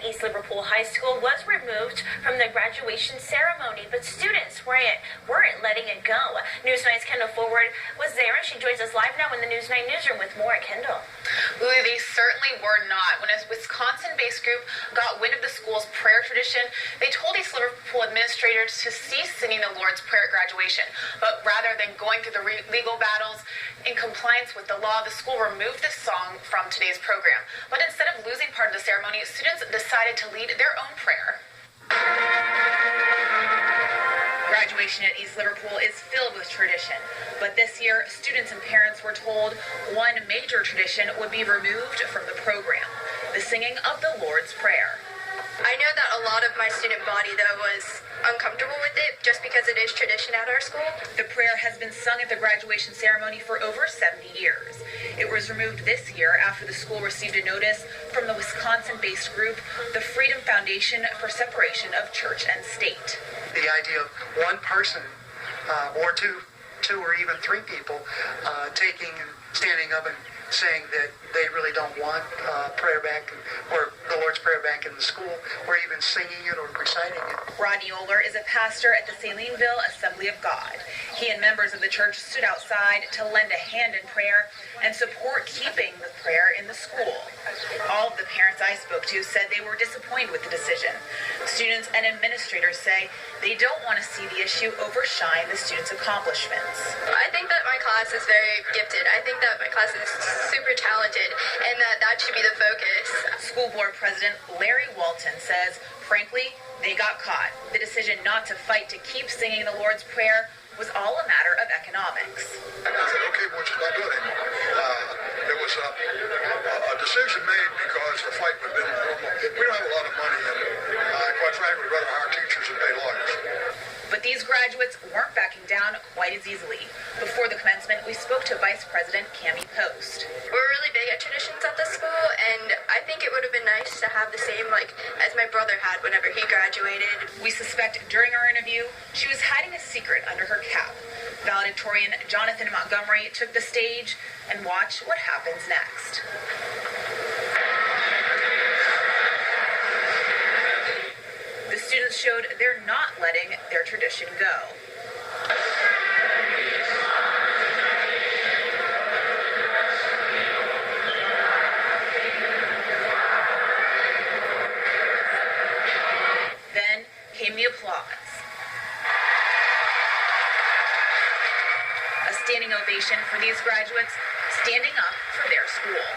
East Liverpool High School was removed from the graduation ceremony, but students weren't letting it go. News 9's Kendall Forward was there, and she joins us live now in the News 9 newsroom with more. Kendall. Ooh, they certainly were not. When a Wisconsin-based group got wind of the school's prayer tradition, they told East Liverpool administrators to cease singing the Lord's Prayer at graduation. But rather than going through the legal battles in compliance with the law, the school removed this song from today's program. But instead of losing part of the ceremony, students decided to lead their own prayer. Graduation at East Liverpool is filled with tradition, but this year, students and parents were told one major tradition would be removed from the program: the singing of the Lord's Prayer. I know that a lot of my student body, though, was uncomfortable with it just because it is tradition at our school. The prayer has been sung at the graduation ceremony for over 70 years. It was removed this year after the school received a notice from the Wisconsin-based group, the Freedom Foundation for Separation of Church and State. The idea of one person or two or even three people standing up and saying that they really don't want prayer back or the Lord's Prayer back in the school, or even singing it or reciting it. Rodney Oler is a pastor at the Salineville Assembly of God. He and members of the church stood outside to lend a hand in prayer and support keeping the prayer in the school. All of the parents I spoke to said they were disappointed with the decision. Students and administrators say they don't want to see the issue overshine the students' accomplishments. I think that my class is very gifted. I think that my class is super talented, and that should be the focus. School board president Larry Walton says, frankly, they got caught. The decision not to fight to keep singing the Lord's Prayer was all a matter of economics. I said, okay, we're just not doing it anymore. There was a decision made because the fight would have been normal. We don't have a lot of money, and quite frankly, we'd rather hire teachers and pay lawyers. But these graduates weren't backing down quite as easily. Before the commencement, we spoke to Vice President Cami Post. We're really big at traditions at the school, and I think it would have been nice to have the same, as my brother had whenever he graduated. We suspect during our interview, she was hiding a secret under her cap. Valedictorian Jonathan Montgomery took the stage, and watch what happens next. The students showed they're not letting their tradition go. Then came the applause. A standing ovation for these graduates standing up for their school.